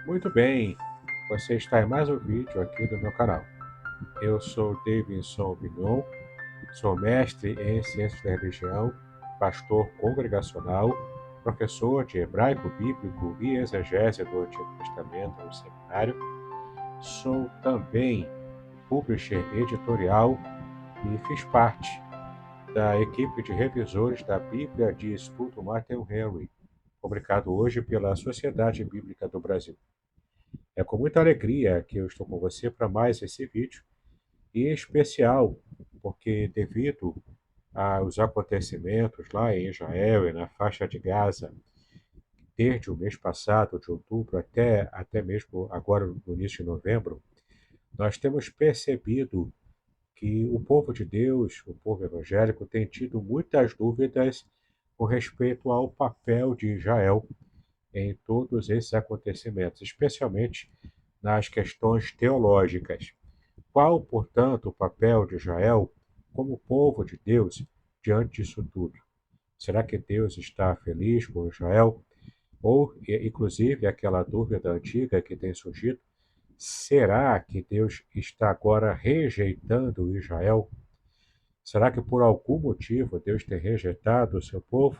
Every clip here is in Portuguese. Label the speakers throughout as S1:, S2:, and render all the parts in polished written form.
S1: Muito bem, você está em mais um vídeo aqui do meu canal. Eu sou Davidson Bignon, sou mestre em Ciências da Religião, pastor congregacional, professor de hebraico bíblico e exegese do Antigo Testamento no seminário. Sou também publisher editorial e fiz parte da equipe de revisores da Bíblia de Estudo Matthew Henry, publicado hoje pela Sociedade Bíblica do Brasil. É com muita alegria que eu estou com você para mais esse vídeo, e em especial porque, devido aos acontecimentos lá em Israel e na faixa de Gaza, desde o mês passado, de outubro, até mesmo agora no início de novembro, nós temos percebido que o povo de Deus, o povo evangélico, tem tido muitas dúvidas com respeito ao papel de Israel em todos esses acontecimentos, especialmente nas questões teológicas. Qual, portanto, o papel de Israel como povo de Deus diante disso tudo? Será que Deus está feliz com Israel? Ou, inclusive, aquela dúvida antiga que tem surgido: será que Deus está agora rejeitando Israel? Será que por algum motivo Deus tem rejeitado o seu povo?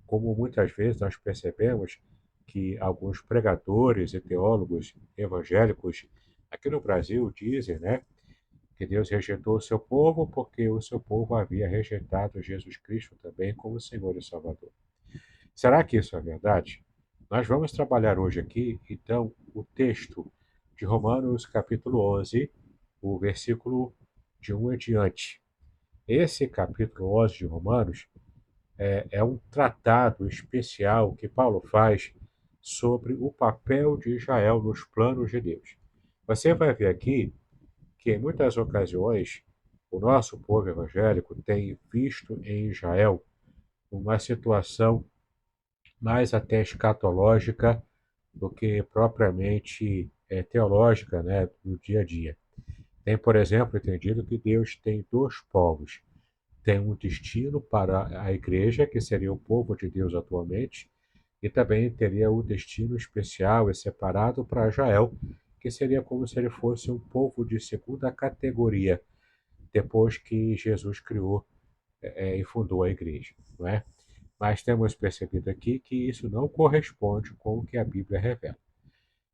S1: Como muitas vezes nós percebemos que alguns pregadores e teólogos evangélicos aqui no Brasil dizem, né, que Deus rejeitou o seu povo porque o seu povo havia rejeitado Jesus Cristo também como Senhor e Salvador. Será que isso é verdade? Nós vamos trabalhar hoje aqui, então, o texto de Romanos capítulo 11, o versículo de 1 em diante. Esse capítulo 11 de Romanos é um tratado especial que Paulo faz sobre o papel de Israel nos planos de Deus. Você vai ver aqui que, em muitas ocasiões, o nosso povo evangélico tem visto em Israel uma situação mais até escatológica do que propriamente teológica, né, no dia a dia. Tem, por exemplo, entendido que Deus tem dois povos. Tem um destino para a igreja, que seria o povo de Deus atualmente, e também teria um destino especial e separado para Israel, que seria como se ele fosse um povo de segunda categoria, depois que Jesus criou e fundou a igreja, não é? Mas temos percebido aqui que isso não corresponde com o que a Bíblia revela.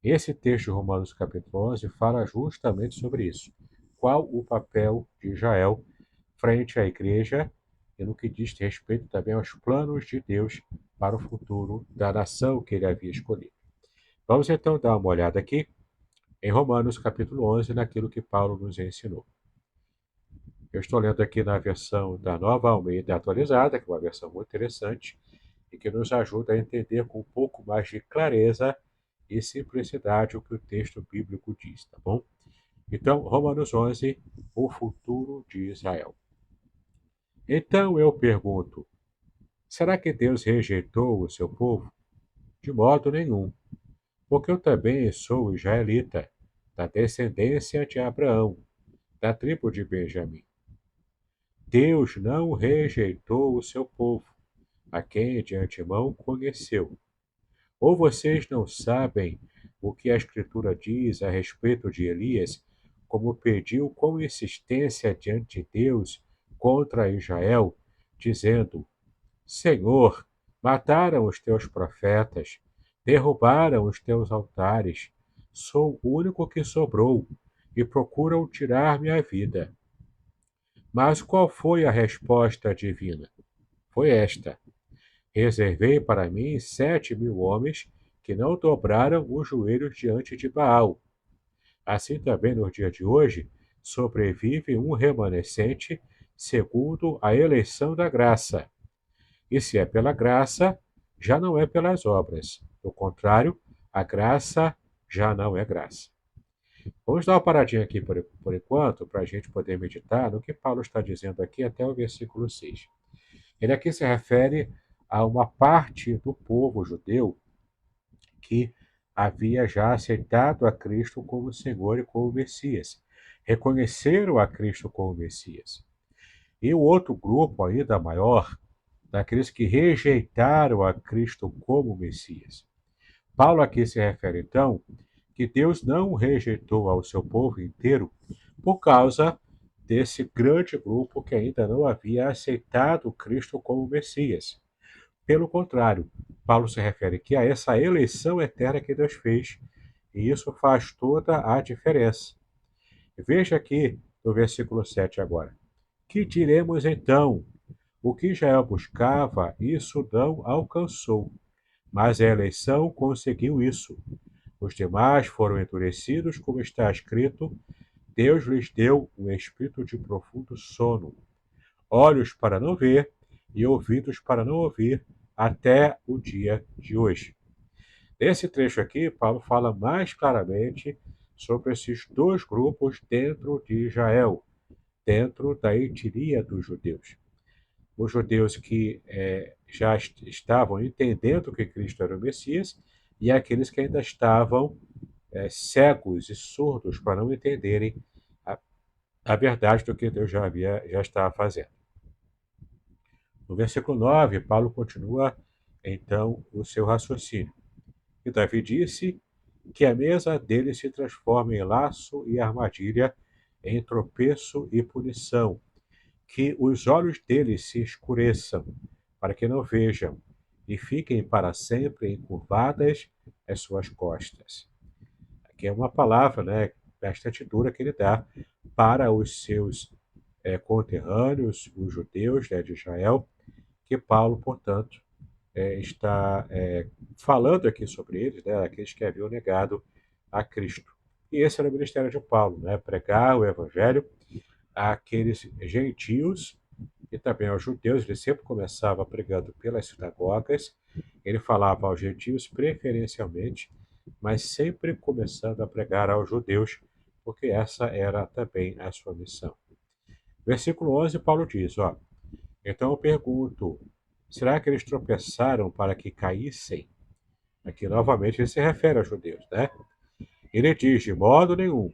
S1: Esse texto de Romanos capítulo 11 fala justamente sobre isso. Qual o papel de Israel frente à igreja e no que diz respeito também aos planos de Deus para o futuro da nação que ele havia escolhido. Vamos então dar uma olhada aqui em Romanos capítulo 11, naquilo que Paulo nos ensinou. Eu estou lendo aqui na versão da Nova Almeida Atualizada, que é uma versão muito interessante e que nos ajuda a entender com um pouco mais de clareza e simplicidade o que o texto bíblico diz, tá bom? Então, Romanos 11, o futuro de Israel. Então eu pergunto: será que Deus rejeitou o seu povo? De modo nenhum, porque eu também sou israelita, da descendência de Abraão, da tribo de Benjamim. Deus não rejeitou o seu povo, a quem de antemão conheceu. Ou vocês não sabem o que a Escritura diz a respeito de Elias, como pediu com insistência diante de Deus contra Israel, dizendo: Senhor, mataram os teus profetas, derrubaram os teus altares, sou o único que sobrou, e procuram tirar minha vida. Mas qual foi a resposta divina? Foi esta: reservei para mim 7.000 homens que não dobraram os joelhos diante de Baal. Assim também no dia de hoje, sobrevive um remanescente segundo a eleição da graça. E se é pela graça, já não é pelas obras. Do contrário, a graça já não é graça. Vamos dar uma paradinha aqui por enquanto, para a gente poder meditar no que Paulo está dizendo aqui até o versículo 6. Ele aqui se refere a uma parte do povo judeu que havia já aceitado a Cristo como Senhor e como Messias. Reconheceram a Cristo como Messias. E o outro grupo ainda maior, daqueles que rejeitaram a Cristo como Messias. Paulo aqui se refere, então, que Deus não rejeitou ao seu povo inteiro por causa desse grande grupo que ainda não havia aceitado Cristo como Messias. Pelo contrário, Paulo se refere aqui a essa eleição eterna que Deus fez, e isso faz toda a diferença. Veja aqui no versículo 7 agora. Que diremos então? O que Israel buscava, isso não alcançou, mas a eleição conseguiu isso. Os demais foram endurecidos, como está escrito: Deus lhes deu um espírito de profundo sono, olhos para não ver e ouvidos para não ouvir, até o dia de hoje. Nesse trecho aqui, Paulo fala mais claramente sobre esses dois grupos dentro de Israel, dentro da etnia dos judeus. Os judeus que já estavam entendendo que Cristo era o Messias e aqueles que ainda estavam cegos e surdos para não entenderem a, a verdade do que Deus já estava fazendo. No versículo 9, Paulo continua então o seu raciocínio. E Davi disse que a mesa dele se transforme em laço e armadilha, em tropeço e punição, que os olhos dele se escureçam, para que não vejam, e fiquem para sempre encurvadas as suas costas. Aqui é uma palavra, né, bastante dura que ele dá para os seus conterrâneos, os judeus, né, de Israel, que Paulo, portanto, está falando aqui sobre eles, né, aqueles que haviam negado a Cristo. E esse era o ministério de Paulo, né, pregar o evangelho àqueles gentios e também aos judeus. Ele sempre começava pregando pelas sinagogas, ele falava aos gentios preferencialmente, mas sempre começando a pregar aos judeus, porque essa era também a sua missão. Versículo 11, Paulo diz, ó, então eu pergunto, será que eles tropeçaram para que caíssem? Aqui novamente ele se refere aos judeus, né? Ele diz, de modo nenhum,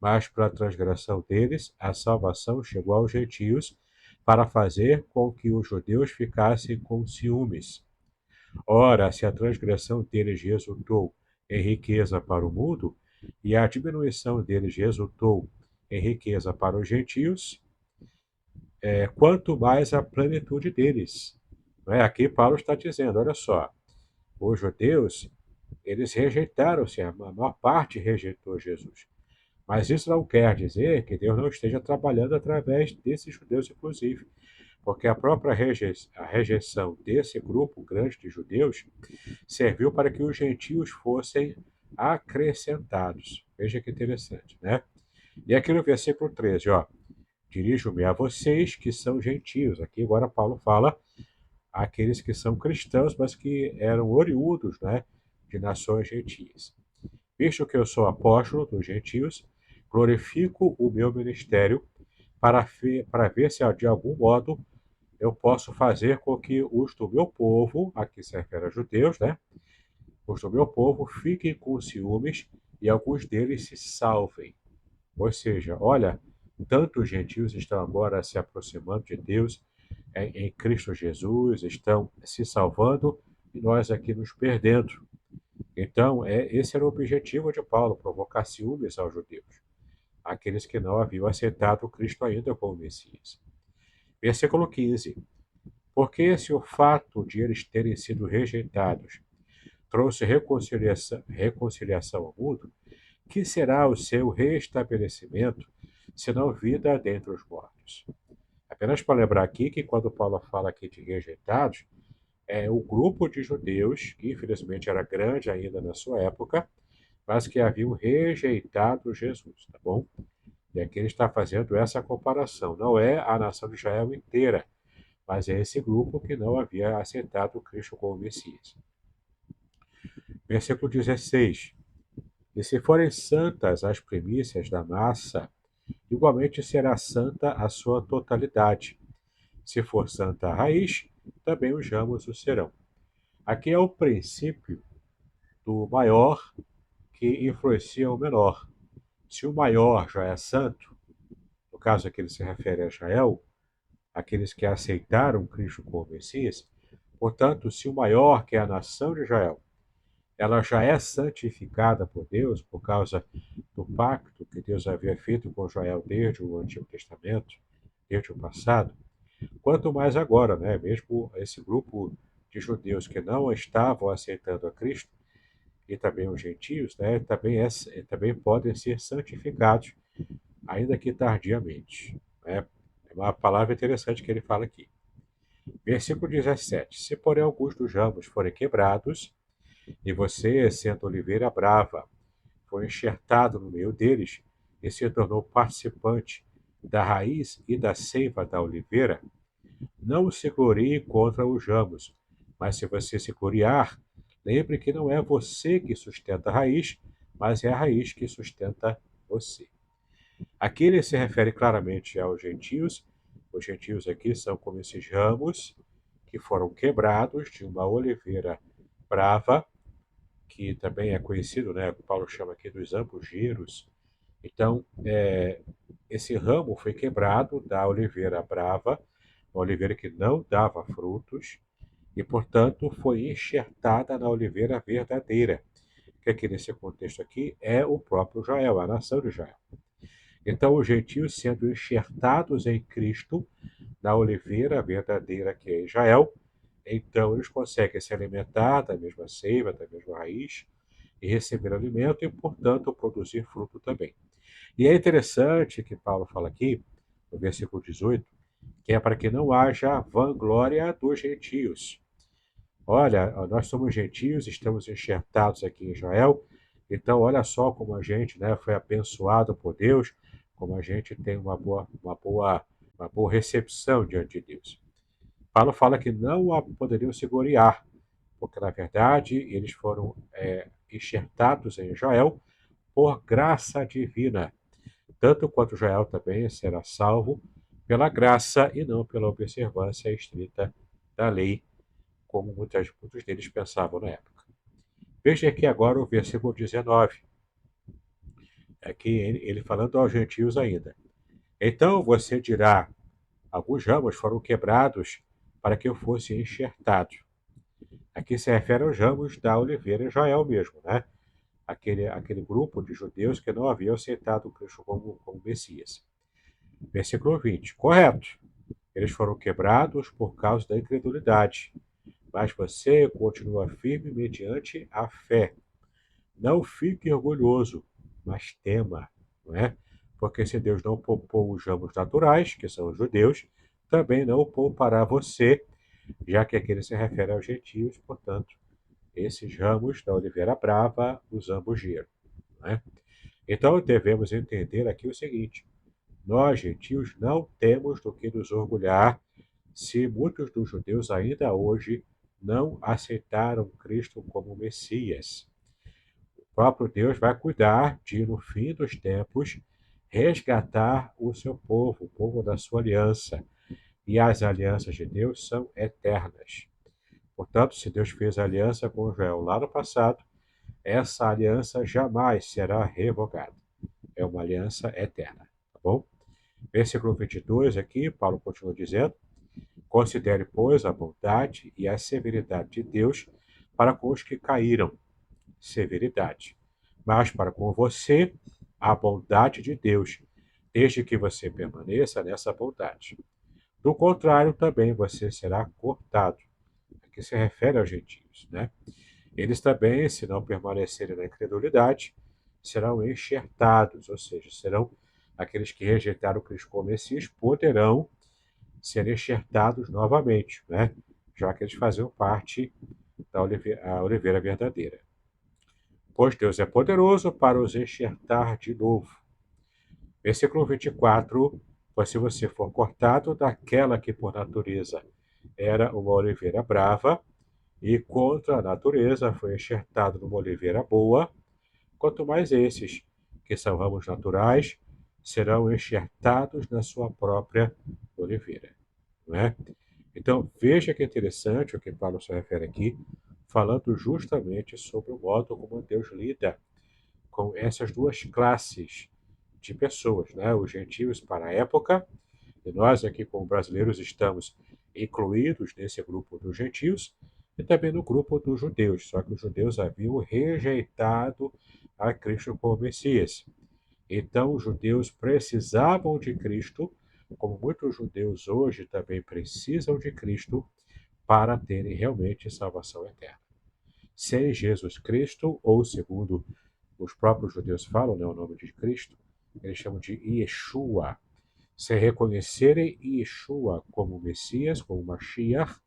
S1: mas para a transgressão deles, a salvação chegou aos gentios para fazer com que os judeus ficassem com ciúmes. Ora, se a transgressão deles resultou em riqueza para o mundo, e a diminuição deles resultou em riqueza para os gentios, quanto mais a plenitude deles. Não é? Aqui Paulo está dizendo, olha só, os judeus, eles rejeitaram-se, a maior parte rejeitou Jesus. Mas isso não quer dizer que Deus não esteja trabalhando através desses judeus, inclusive, porque a própria a rejeição desse grupo grande de judeus serviu para que os gentios fossem acrescentados. Veja que interessante, né? E aqui no versículo 13, ó, dirijo-me a vocês que são gentios. Aqui agora Paulo fala àqueles que são cristãos, mas que eram oriundos, né, de nações gentias. Visto que eu sou apóstolo dos gentios, glorifico o meu ministério para ver se de algum modo eu posso fazer com que os do meu povo, aqui se refere a judeus, né? Os do meu povo fiquem com ciúmes e alguns deles se salvem. Ou seja, olha, tantos gentios estão agora se aproximando de Deus em Cristo Jesus, estão se salvando e nós aqui nos perdendo. Então, esse era o objetivo de Paulo, provocar ciúmes aos judeus, aqueles que não haviam aceitado Cristo ainda como Messias. Versículo 15. Porque se o fato de eles terem sido rejeitados trouxe reconciliação ao mundo, que será o seu restabelecimento, senão vida dentre os mortos? Apenas para lembrar aqui que quando Paulo fala aqui de rejeitados, é o grupo de judeus, que infelizmente era grande ainda na sua época, mas que haviam rejeitado Jesus, tá bom? E aqui ele está fazendo essa comparação. Não é a nação de Israel inteira, mas é esse grupo que não havia aceitado Cristo como Messias. Versículo 16. E se forem santas as primícias da massa, igualmente será santa a sua totalidade. Se for santa a raiz, também os ramos o serão. Aqui é o princípio do maior que influencia o menor. Se o maior já é santo, no caso aqui ele se refere a Israel, aqueles que aceitaram Cristo como Messias, portanto, se o maior, que é a nação de Israel, ela já é santificada por Deus por causa do pacto que Deus havia feito com Israel desde o Antigo Testamento, desde o passado, quanto mais agora, né? Mesmo esse grupo de judeus que não estavam aceitando a Cristo, e também os gentios, né, também podem ser santificados, ainda que tardiamente. Né? É uma palavra interessante que ele fala aqui. Versículo 17: Se, porém, alguns dos ramos forem quebrados, e você, sendo oliveira brava, foi enxertado no meio deles e se tornou participante da raiz e da seiva da oliveira, não se glorie contra os ramos, mas se você se gloriar, lembre que não é você que sustenta a raiz, mas é a raiz que sustenta você. Aqui ele se refere claramente aos gentios. Os gentios aqui são como esses ramos que foram quebrados de uma oliveira brava, que também é conhecido, né? O Paulo chama aqui dos ambugeiros. Então, esse ramo foi quebrado da oliveira brava, uma oliveira que não dava frutos, e, portanto, foi enxertada na oliveira verdadeira, que aqui nesse contexto aqui é o próprio Israel, a nação de Israel. Então, os gentios sendo enxertados em Cristo, na oliveira verdadeira que é Israel, então eles conseguem se alimentar da mesma seiva, da mesma raiz, e receber alimento e, portanto, produzir fruto também. E é interessante que Paulo fala aqui, no versículo 18, que é para que não haja vanglória dos gentios. Olha, nós somos gentios, estamos enxertados aqui em Israel, então olha só como a gente, né, foi abençoado por Deus, como a gente tem uma boa recepção diante de Deus. Paulo fala que não poderiam se gloriar, porque na verdade eles foram enxertados em Israel por graça divina, tanto quanto Israel também será salvo pela graça e não pela observância estrita da lei, como muitos deles pensavam na época. Veja aqui agora o versículo 19, aqui ele falando aos gentios ainda. Então você dirá, alguns ramos foram quebrados para que eu fosse enxertado. Aqui se refere aos ramos da oliveira Israel mesmo, né? Aquele grupo de judeus que não haviam aceitado Cristo como Messias. Versículo 20. Correto. Eles foram quebrados por causa da incredulidade, mas você continua firme mediante a fé. Não fique orgulhoso, mas tema, não é? Porque se Deus não poupou os ramos naturais, que são os judeus, também não poupará você, já que aqui ele se refere aos gentios, portanto, esses ramos da oliveira brava, os ambugeiros. Não é? Então devemos entender aqui o seguinte: nós, gentios, não temos do que nos orgulhar se muitos dos judeus ainda hoje não aceitaram Cristo como Messias. O próprio Deus vai cuidar de, no fim dos tempos, resgatar o seu povo, o povo da sua aliança. E as alianças de Deus são eternas. Portanto, se Deus fez aliança com Israel lá no passado, essa aliança jamais será revogada. É uma aliança eterna. Tá bom? Versículo 22 aqui, Paulo continua dizendo: Considere, pois, a bondade e a severidade de Deus para com os que caíram. Severidade. Mas para com você, a bondade de Deus, desde que você permaneça nessa bondade. Do contrário, também você será cortado. Aqui se refere aos gentios, né? Eles também, se não permanecerem na incredulidade, serão enxertados, ou seja, serão aqueles que rejeitaram Cristo como Messias, poderão ser enxertados novamente, né? Já que eles faziam parte da oliveira verdadeira. Pois Deus é poderoso para os enxertar de novo. Versículo 24: Pois se você for cortado daquela que por natureza era uma oliveira brava, e contra a natureza foi enxertado numa oliveira boa, quanto mais esses, que são ramos naturais, serão enxertados na sua própria oliveira. Não é? Então, veja que interessante o que Paulo se refere aqui, falando justamente sobre o modo como Deus lida com essas duas classes de pessoas, né? Os gentios para a época, e nós aqui como brasileiros estamos incluídos nesse grupo dos gentios, e também no grupo dos judeus, só que os judeus haviam rejeitado a Cristo como Messias. Então, os judeus precisavam de Cristo, como muitos judeus hoje também precisam de Cristo para terem realmente salvação eterna. Sem Jesus Cristo, ou segundo os próprios judeus falam, né, o nome de Cristo, eles chamam de Yeshua. Se reconhecerem Yeshua como Messias, como Mashiach,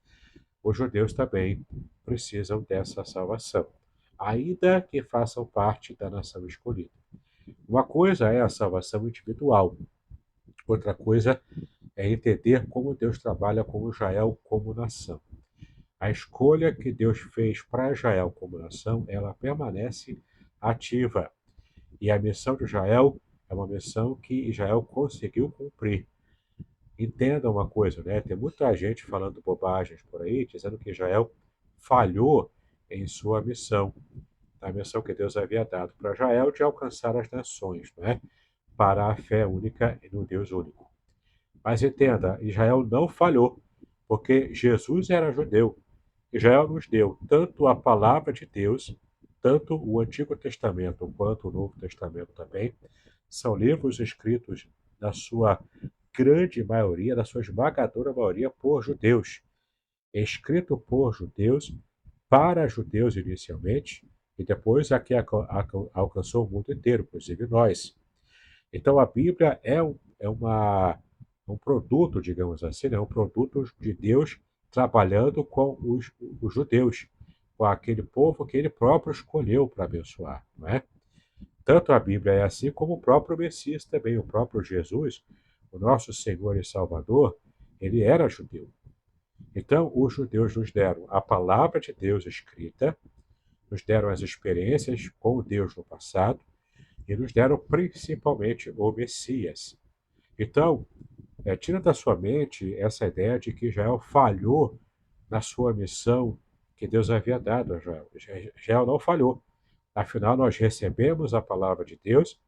S1: os judeus também precisam dessa salvação, ainda que façam parte da nação escolhida. Uma coisa é a salvação individual, outra coisa é entender como Deus trabalha com Israel como nação. A escolha que Deus fez para Israel como nação, ela permanece ativa. E a missão de Israel é uma missão que Israel conseguiu cumprir. Entenda uma coisa, né? Tem muita gente falando bobagens por aí, dizendo que Israel falhou em sua missão, a missão que Deus havia dado para Israel de alcançar as nações, né? Para a fé única e no Deus único. Mas entenda, Israel não falhou, porque Jesus era judeu. Israel nos deu tanto a palavra de Deus, tanto o Antigo Testamento quanto o Novo Testamento também, são livros escritos na sua grande maioria, na sua esmagadora maioria, por judeus. Escrito por judeus, para judeus inicialmente, e depois aqui alcançou o mundo inteiro, inclusive nós. Então a Bíblia é um produto, digamos assim, é um produto de Deus trabalhando com os judeus, com aquele povo que ele próprio escolheu para abençoar, não é? Tanto a Bíblia é assim como o próprio Messias também, o próprio Jesus, o nosso Senhor e Salvador, ele era judeu. Então, os judeus nos deram a palavra de Deus escrita, nos deram as experiências com Deus no passado e nos deram principalmente o Messias. Então, tira da sua mente essa ideia de que Israel falhou na sua missão que Deus havia dado a Israel. Israel não falhou. Afinal, nós recebemos a palavra de Deus,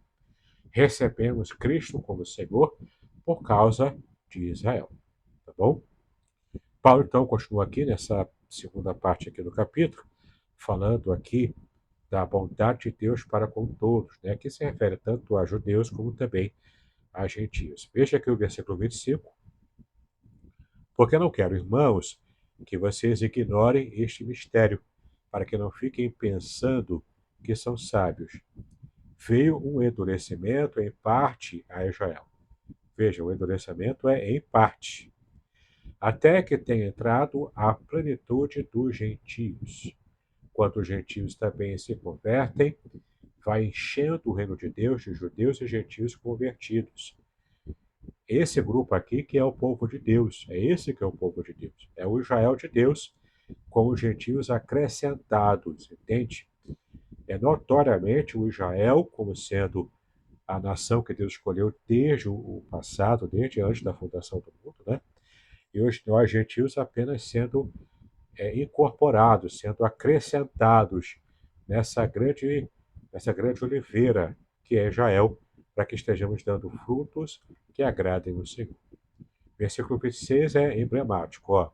S1: recebemos Cristo como Senhor por causa de Israel. Tá bom? Paulo, então, continua aqui nessa segunda parte aqui do capítulo, falando aqui da bondade de Deus para com todos, né? Que se refere tanto a judeus como também a gentios. Veja aqui o versículo 25. Porque não quero, irmãos, que vocês ignorem este mistério, para que não fiquem pensando que são sábios. Veio um endurecimento em parte a Israel. Veja, o endurecimento é em parte. Até que tenha entrado a plenitude dos gentios. Quando os gentios também se convertem, vai enchendo o reino de Deus de judeus e gentios convertidos. Esse grupo aqui que é o povo de Deus, é esse que é o povo de Deus, é o Israel de Deus com os gentios acrescentados, entende? É notoriamente o Israel como sendo a nação que Deus escolheu desde o passado, desde antes da fundação do mundo, né? E os nós gentios apenas sendo incorporados, sendo acrescentados nessa grande oliveira que é Israel, para que estejamos dando frutos que agradem o Senhor. Versículo 26 é emblemático, ó.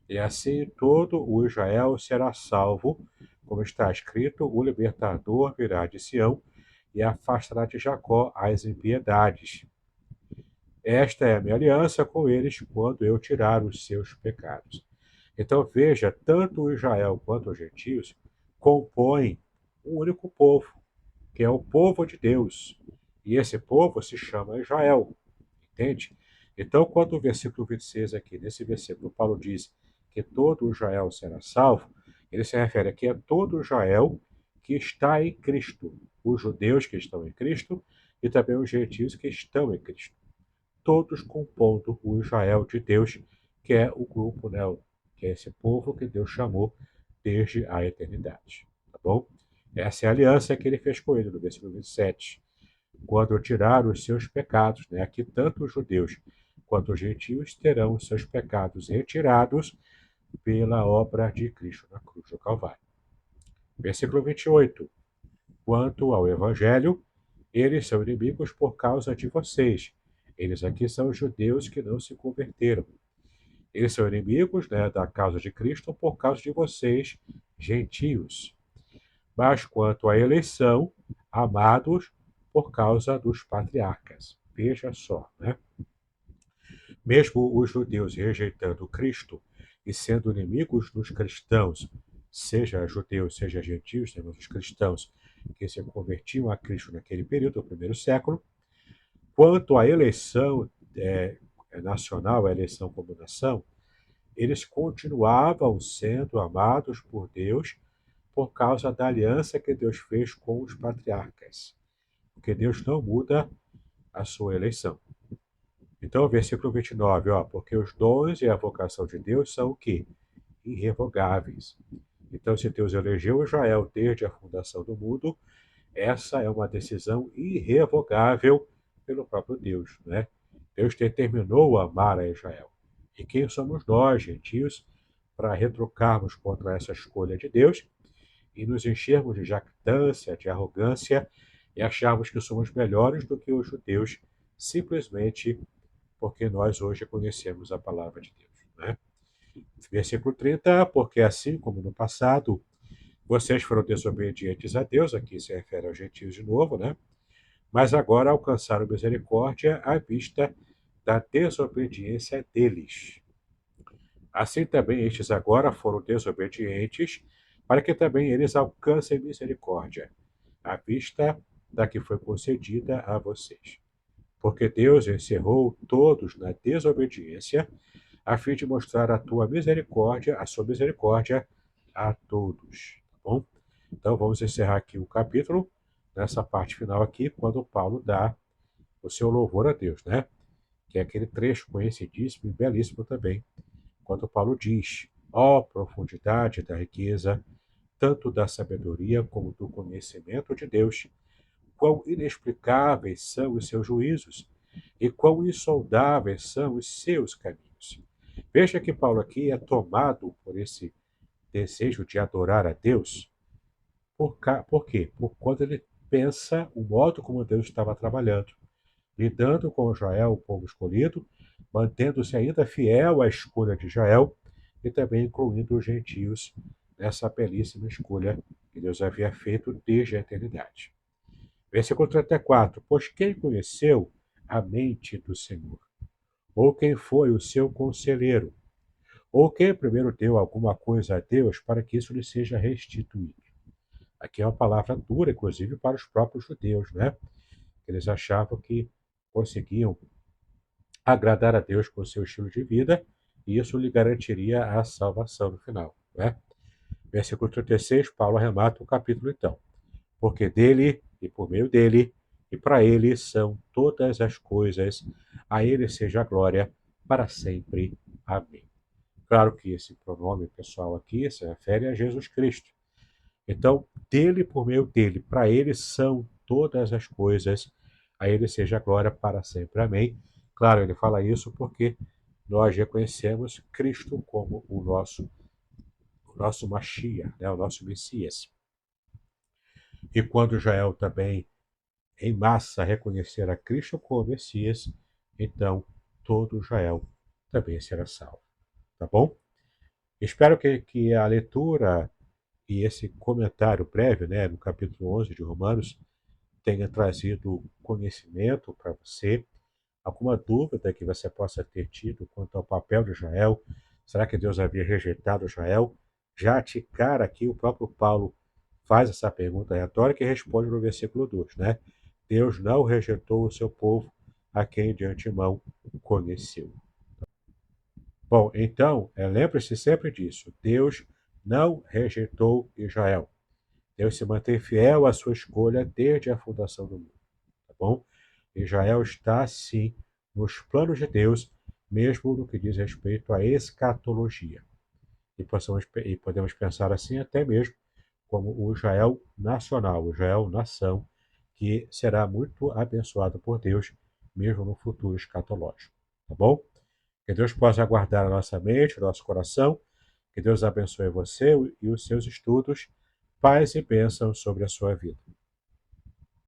S1: E assim todo o Israel será salvo, como está escrito, o libertador virá de Sião e afastará de Jacó as impiedades. Esta é a minha aliança com eles quando eu tirar os seus pecados. Então veja, tanto o Israel quanto os gentios compõem um único povo, que é o povo de Deus. E esse povo se chama Israel, entende? Então, quando o versículo 26 aqui, nesse versículo, Paulo diz que todo Israel será salvo, ele se refere aqui a todo Israel que está em Cristo, os judeus que estão em Cristo e também os gentios que estão em Cristo. Todos compondo o Israel de Deus, que é o grupo, né, que é esse povo que Deus chamou desde a eternidade. Tá bom? Essa é a aliança que ele fez com ele, no versículo 27. Quando eu tirar os seus pecados, né? Aqui tanto os judeus quanto os gentios terão os seus pecados retirados pela obra de Cristo na cruz do Calvário. Versículo 28. Quanto ao Evangelho, eles são inimigos por causa de vocês. Eles aqui são os judeus que não se converteram. Eles são inimigos, né, da causa de Cristo por causa de vocês, gentios. Mas quanto à eleição, amados por causa dos patriarcas. Veja só, né? Mesmo os judeus rejeitando Cristo e sendo inimigos dos cristãos, seja judeus, seja gentios, temos os cristãos que se convertiam a Cristo naquele período, no primeiro século, quanto à eleição nacional, a eleição como nação, eles continuavam sendo amados por Deus por causa da aliança que Deus fez com os patriarcas. Porque Deus não muda a sua eleição. Então, versículo 29, porque os dons e a vocação de Deus são o quê? Irrevogáveis. Então, se Deus elegeu Israel desde a fundação do mundo, essa é uma decisão irrevogável pelo próprio Deus, né? Deus determinou amar a Israel. E quem somos nós, gentios, para retrucarmos contra essa escolha de Deus e nos enchermos de jactância, de arrogância e acharmos que somos melhores do que os judeus, simplesmente porque nós hoje conhecemos a palavra de Deus, né? Versículo 30, porque assim como no passado vocês foram desobedientes a Deus, aqui se refere aos gentios de novo, né? Mas agora alcançaram misericórdia à vista da desobediência deles. Assim também estes agora foram desobedientes, para que também eles alcancem misericórdia, à vista da que foi concedida a vocês. Porque Deus encerrou todos na desobediência, a fim de mostrar a sua misericórdia a todos. Tá bom? Então vamos encerrar aqui o capítulo, nessa parte final aqui, quando Paulo dá o seu louvor a Deus, né? Que é aquele trecho conhecidíssimo e belíssimo também, quando Paulo diz: ó profundidade da riqueza, tanto da sabedoria como do conhecimento de Deus, quão inexplicáveis são os seus juízos e quão insondáveis são os seus caminhos. Veja que Paulo aqui é tomado por esse desejo de adorar a Deus. Por quê? Por quando ele pensa o modo como Deus estava trabalhando, lidando com Israel, o povo escolhido, mantendo-se ainda fiel à escolha de Israel e também incluindo os gentios nessa belíssima escolha que Deus havia feito desde a eternidade. Versículo 34. Pois quem conheceu a mente do Senhor? Ou quem foi o seu conselheiro? Ou quem primeiro deu alguma coisa a Deus para que isso lhe seja restituído? Aqui é uma palavra dura, inclusive, para os próprios judeus, né? Eles achavam que conseguiam agradar a Deus com o seu estilo de vida e isso lhe garantiria a salvação no final, né? Versículo 36, Paulo arremata o capítulo então. Porque dele, e por meio dele, e para ele são todas as coisas, a ele seja a glória para sempre. Amém. Claro que esse pronome pessoal aqui se refere a Jesus Cristo. Então, dele, por meio dele, para ele são todas as coisas, a ele seja a glória para sempre. Amém. Claro, ele fala isso porque nós reconhecemos Cristo como o nosso Mashiach, né, o nosso Messias. E quando Israel também em massa reconhecer a Cristo como Messias, então todo Israel também será salvo. Tá bom? Espero que a leitura e esse comentário prévio, né, no capítulo 11 de Romanos, tenha trazido conhecimento para você, alguma dúvida que você possa ter tido quanto ao papel de Israel. Será que Deus havia rejeitado Israel? Já de cara aqui, o próprio Paulo faz essa pergunta retórica e responde no versículo 2, né? Deus não rejeitou o seu povo, a quem de antemão conheceu. Bom, então, lembre-se sempre disso. Deus não rejeitou Israel. Deus se mantém fiel à sua escolha desde a fundação do mundo. Tá bom? Israel está, sim, nos planos de Deus, mesmo no que diz respeito à escatologia. E podemos pensar assim até mesmo como o Israel nacional, o Israel nação, que será muito abençoado por Deus, mesmo no futuro escatológico. Tá bom? Que Deus possa guardar a nossa mente, o nosso coração, que Deus abençoe você e os seus estudos, paz e bênção sobre a sua vida.